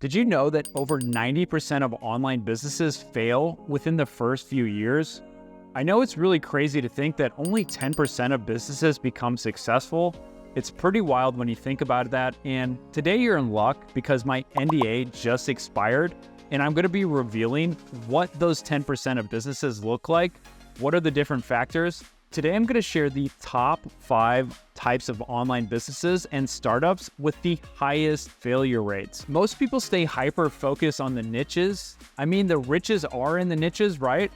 Did you know that over 90% of online businesses fail within the first few years? I know it's really crazy to think that only 10% of businesses become successful. It's pretty wild when you think about that, and today you're in luck because my NDA just expired, and I'm going to be revealing what those 10% of businesses look like. What are the different factors? Today, I'm going to share the top 5 types of online businesses and startups with the highest failure rates. Most people stay hyper-focused on the niches. I mean, the riches are in the niches, right?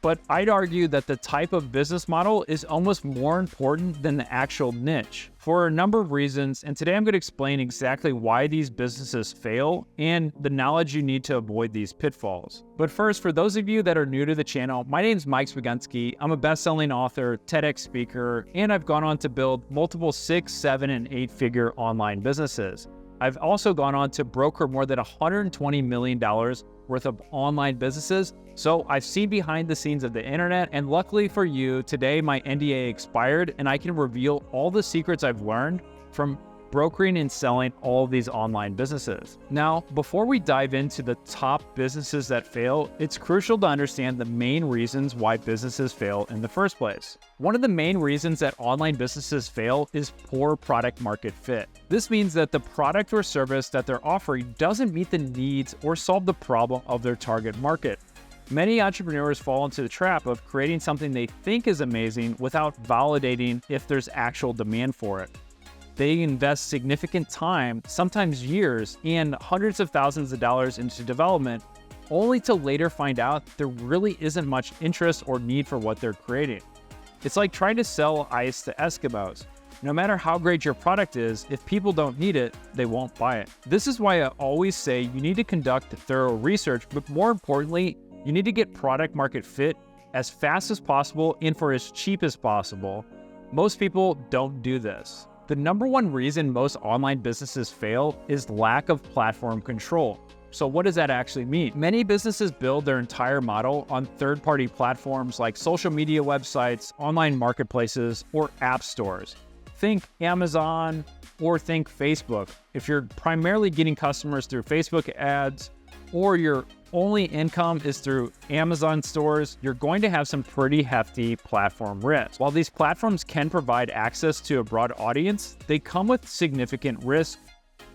But I'd argue that the type of business model is almost more important than the actual niche for a number of reasons. And today I'm going to explain exactly why these businesses fail and the knowledge you need to avoid these pitfalls. But first, for those of you that are new to the channel, my name is Mike Swigunski. I'm a best-selling author, TEDx speaker, and I've gone on to build multiple 6, 7, and 8-figure online businesses. I've also gone on to broker more than $120 million worth of online businesses. So I've seen behind the scenes of the internet, and luckily for you, today my NDA expired and I can reveal all the secrets I've learned from brokering and selling all of these online businesses. Now, before we dive into the top businesses that fail, it's crucial to understand the main reasons why businesses fail in the first place. One of the main reasons that online businesses fail is poor product market fit. This means that the product or service that they're offering doesn't meet the needs or solve the problem of their target market. Many entrepreneurs fall into the trap of creating something they think is amazing without validating if there's actual demand for it. They invest significant time, sometimes years, and hundreds of thousands of dollars into development, only to later find out there really isn't much interest or need for what they're creating. It's like trying to sell ice to Eskimos. No matter how great your product is, if people don't need it, they won't buy it. This is why I always say you need to conduct thorough research, but more importantly, you need to get product market fit as fast as possible and for as cheap as possible. Most people don't do this. The number one reason most online businesses fail is lack of platform control. So what does that actually mean? Many businesses build their entire model on third-party platforms like social media websites, online marketplaces, or app stores. Think Amazon or think Facebook. If you're primarily getting customers through Facebook ads or your only income is through Amazon stores, you're going to have some pretty hefty platform risk. While these platforms can provide access to a broad audience, they come with significant risk.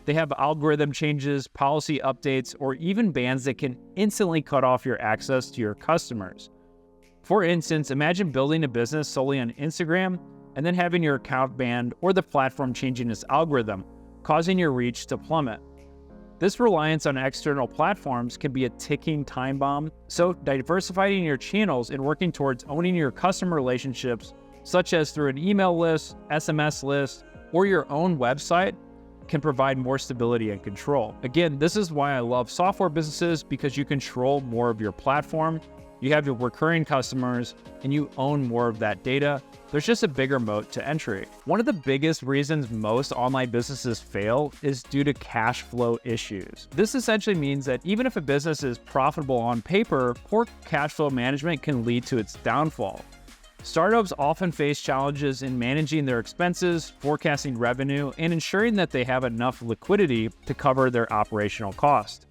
They have algorithm changes, policy updates, or even bans that can instantly cut off your access to your customers. For instance, imagine building a business solely on Instagram and then having your account banned or the platform changing its algorithm, causing your reach to plummet. This reliance on external platforms can be a ticking time bomb, so diversifying your channels and working towards owning your customer relationships, such as through an email list, SMS list, or your own website, can provide more stability and control. Again, this is why I love software businesses, because you control more of your platform, you have your recurring customers, and you own more of that data. There's just a bigger moat to entry. One of the biggest reasons most online businesses fail is due to cash flow issues. This essentially means that even if a business is profitable on paper, poor cash flow management can lead to its downfall. Startups often face challenges in managing their expenses, forecasting revenue, and ensuring that they have enough liquidity to cover their operational cost.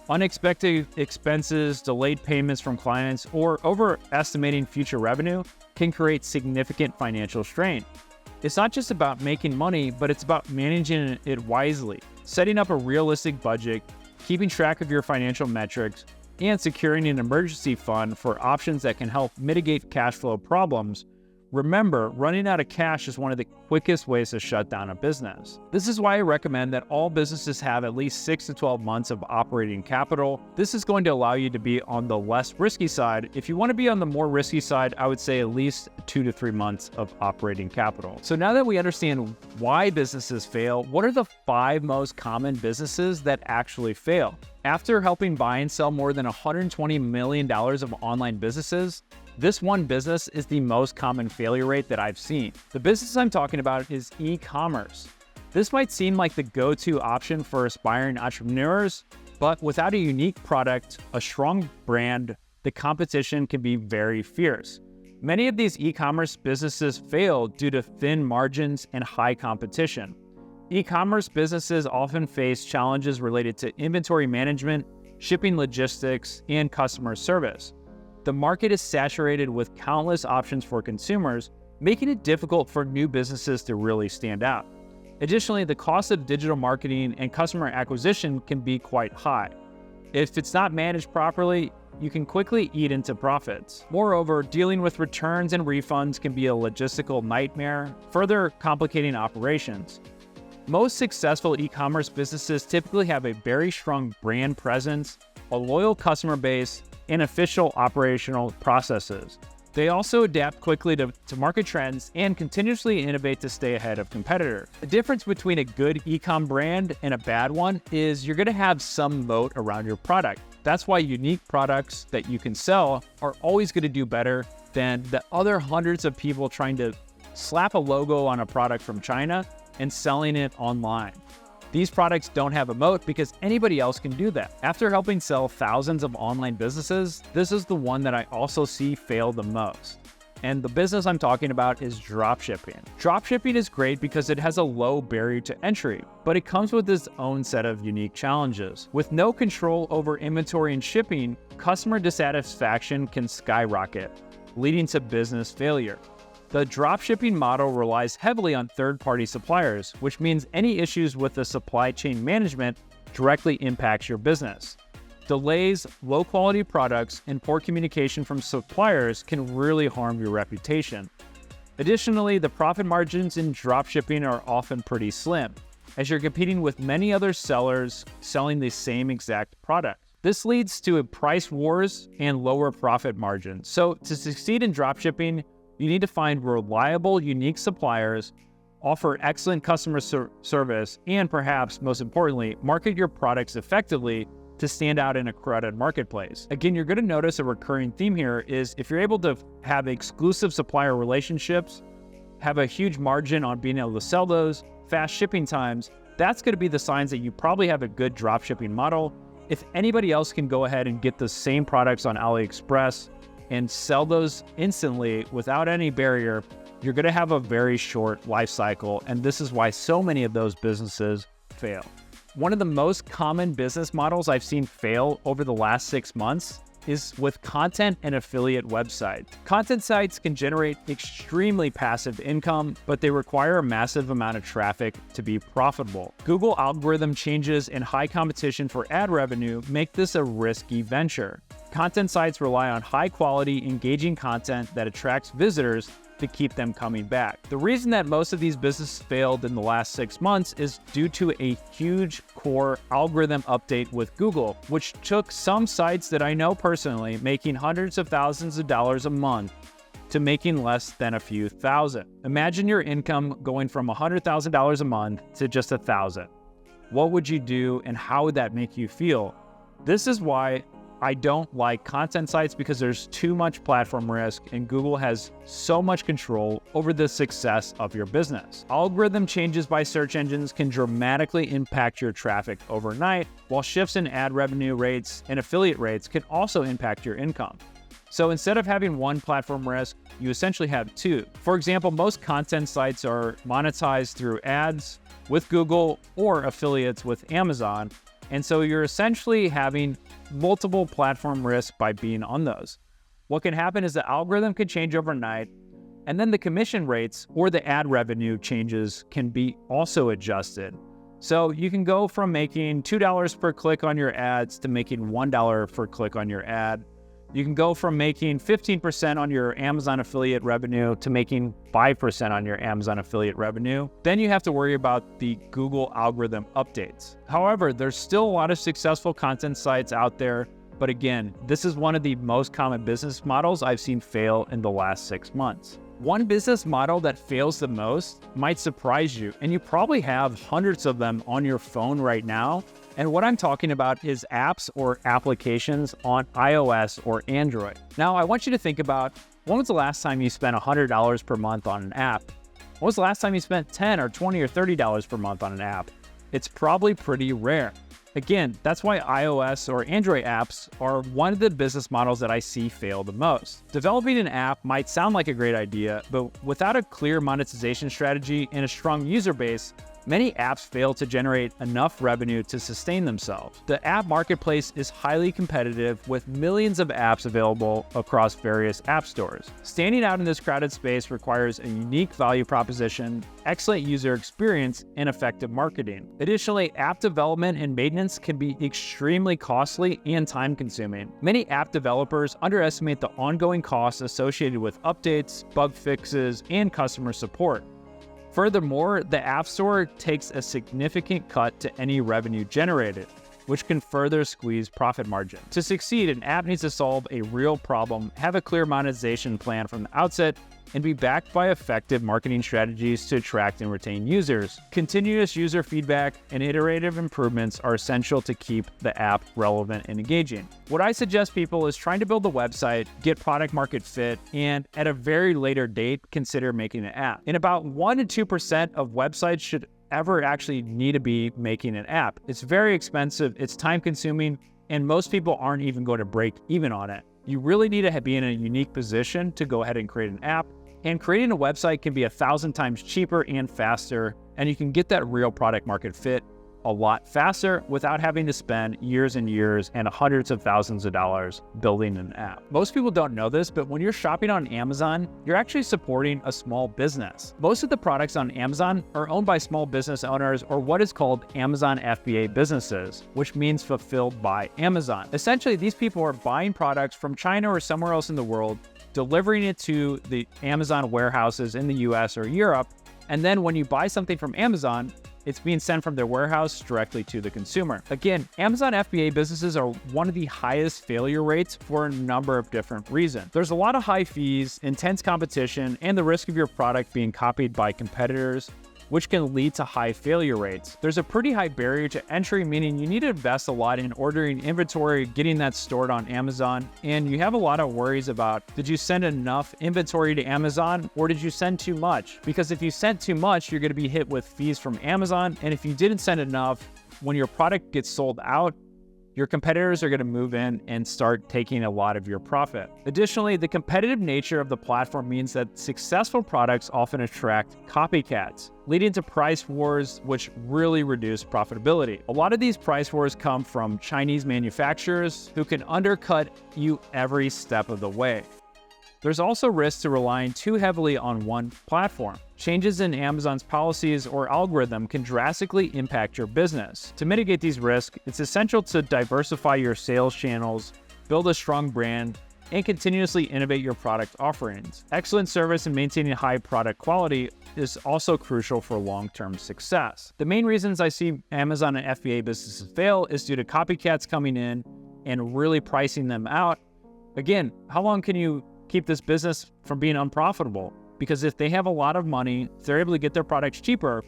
Unexpected expenses, delayed payments from clients, or overestimating future revenue can create significant financial strain. It's not just about making money, but it's about managing it wisely, setting up a realistic budget, keeping track of your financial metrics, and securing an emergency fund for options that can help mitigate cash flow problems. Remember, running out of cash is one of the quickest ways to shut down a business. This is why I recommend that all businesses have at least 6 to 12 months of operating capital. This is going to allow you to be on the less risky side. If you want to be on the more risky side, I would say at least 2 to 3 months of operating capital. So now that we understand why businesses fail, what are the 5 most common businesses that actually fail? After helping buy and sell more than $120 million of online businesses, this one business is the most common failure rate that I've seen. The business I'm talking about is e-commerce. This might seem like the go-to option for aspiring entrepreneurs, but without a unique product, a strong brand, the competition can be very fierce. Many of these e-commerce businesses fail due to thin margins and high competition. E-commerce businesses often face challenges related to inventory management, shipping logistics, and customer service. The market is saturated with countless options for consumers, making it difficult for new businesses to really stand out. Additionally, the cost of digital marketing and customer acquisition can be quite high. If it's not managed properly, you can quickly eat into profits. Moreover, dealing with returns and refunds can be a logistical nightmare, further complicating operations. Most successful e-commerce businesses typically have a very strong brand presence, a loyal customer base, and official operational processes. They also adapt quickly to market trends and continuously innovate to stay ahead of competitors. The difference between a good e-com brand and a bad one is you're going to have some moat around your product. That's why unique products that you can sell are always going to do better than the other hundreds of people trying to slap a logo on a product from China and selling it online. These products don't have a moat because anybody else can do that. After helping sell thousands of online businesses, this is the one that I also see fail the most. And the business I'm talking about is dropshipping. Dropshipping is great because it has a low barrier to entry, but it comes with its own set of unique challenges. With no control over inventory and shipping, customer dissatisfaction can skyrocket, leading to business failure. The dropshipping model relies heavily on third-party suppliers, which means any issues with the supply chain management directly impacts your business. Delays, low-quality products, and poor communication from suppliers can really harm your reputation. Additionally, the profit margins in dropshipping are often pretty slim, as you're competing with many other sellers selling the same exact product. This leads to price wars and lower profit margins. So to succeed in dropshipping, you need to find reliable, unique suppliers, offer excellent customer service, and perhaps, most importantly, market your products effectively to stand out in a crowded marketplace. Again, you're going to notice a recurring theme here is if you're able to have exclusive supplier relationships, have a huge margin on being able to sell those, fast shipping times, that's going to be the signs that you probably have a good dropshipping model. If anybody else can go ahead and get the same products on AliExpress and sell those instantly without any barrier, you're going to have a very short life cycle, and this is why so many of those businesses fail. One of the most common business models I've seen fail over the last 6 months is with content and affiliate websites. Content sites can generate extremely passive income, but they require a massive amount of traffic to be profitable. Google algorithm changes and high competition for ad revenue make this a risky venture. Content sites rely on high-quality, engaging content that attracts visitors to keep them coming back. The reason that most of these businesses failed in the last 6 months is due to a huge core algorithm update with Google, which took some sites that I know personally making hundreds of thousands of dollars a month to making less than a few thousand. Imagine your income going from $100,000 a month to just $1,000. What would you do and how would that make you feel? This is why I don't like content sites, because there's too much platform risk and Google has so much control over the success of your business. Algorithm changes by search engines can dramatically impact your traffic overnight, while shifts in ad revenue rates and affiliate rates can also impact your income. So instead of having one platform risk, you essentially have two. For example, most content sites are monetized through ads with Google or affiliates with Amazon. And so you're essentially having multiple platform risk by being on those. What can happen is the algorithm can change overnight, and then the commission rates or the ad revenue changes can be also adjusted. So you can go from making $2 per click on your ads to making $1 per click on your ad. You can go from making 15% on your Amazon affiliate revenue to making 5% on your Amazon affiliate revenue. Then you have to worry about the Google algorithm updates. However, there's still a lot of successful content sites out there. But again, this is one of the most common business models I've seen fail in the last 6 months. One business model that fails the most might surprise you, and you probably have hundreds of them on your phone right now. And what I'm talking about is apps or applications on iOS or Android. Now, I want you to think about, when was the last time you spent $100 per month on an app? When was the last time you spent $10 or $20 or $30 per month on an app? It's probably pretty rare. Again, that's why iOS or Android apps are one of the business models that I see fail the most. Developing an app might sound like a great idea, but without a clear monetization strategy and a strong user base, Many apps fail to generate enough revenue to sustain themselves. The app marketplace is highly competitive with millions of apps available across various app stores. Standing out in this crowded space requires a unique value proposition, excellent user experience, and effective marketing. Additionally, app development and maintenance can be extremely costly and time-consuming. Many app developers underestimate the ongoing costs associated with updates, bug fixes, and customer support. Furthermore, the App Store takes a significant cut to any revenue generated, which can further squeeze profit margin. To succeed, an app needs to solve a real problem, have a clear monetization plan from the outset, and be backed by effective marketing strategies to attract and retain users. Continuous user feedback and iterative improvements are essential to keep the app relevant and engaging. What I suggest people is trying to build a website, get product market fit, and at a very later date, consider making an app. In about 1 to 2% of websites should ever actually need to be making an app. It's very expensive, it's time consuming, and most people aren't even going to break even on it. You really need to be in a unique position to go ahead and create an app. And creating a website can be 1,000 times cheaper and faster, and you can get that real product market fit a lot faster without having to spend years and years and hundreds of thousands of dollars building an app. Most people don't know this, but when you're shopping on Amazon, you're actually supporting a small business. Most of the products on Amazon are owned by small business owners, or what is called Amazon FBA businesses, which means fulfilled by Amazon. Essentially, these people are buying products from China or somewhere else in the world, delivering it to the Amazon warehouses in the US or Europe, and then when you buy something from Amazon, it's being sent from their warehouse directly to the consumer. Again, Amazon FBA businesses are one of the highest failure rates for a number of different reasons. There's a lot of high fees, intense competition, and the risk of your product being copied by competitors, which can lead to high failure rates. There's a pretty high barrier to entry, meaning you need to invest a lot in ordering inventory, getting that stored on Amazon, and you have a lot of worries about, did you send enough inventory to Amazon or did you send too much? Because if you sent too much, you're gonna be hit with fees from Amazon, and if you didn't send enough, when your product gets sold out, your competitors are going to move in and start taking a lot of your profit. Additionally, the competitive nature of the platform means that successful products often attract copycats, leading to price wars, which really reduce profitability. A lot of these price wars come from Chinese manufacturers who can undercut you every step of the way. There's also risk to relying too heavily on one platform. Changes in Amazon's policies or algorithm can drastically impact your business. To mitigate these risks, it's essential to diversify your sales channels, build a strong brand, and continuously innovate your product offerings. Excellent service and maintaining high product quality is also crucial for long-term success. The main reasons I see Amazon and FBA businesses fail is due to copycats coming in and really pricing them out. Again, how long can you keep this business from being unprofitable? Because if they have a lot of money, if they're able to get their products cheaper,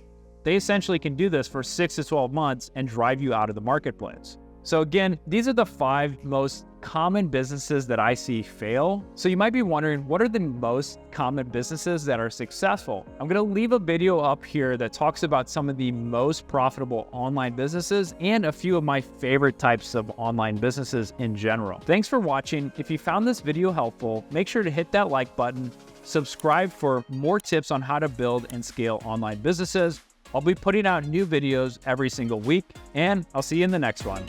they essentially can do this for 6 to 12 months and drive you out of the marketplace. So again, these are the 5 most common businesses that I see fail. So you might be wondering, what are the most common businesses that are successful? I'm going to leave a video up here that talks about some of the most profitable online businesses and a few of my favorite types of online businesses in general. Thanks for watching. If you found this video helpful, make sure to hit that like button, subscribe for more tips on how to build and scale online businesses. I'll be putting out new videos every single week, and I'll see you in the next one.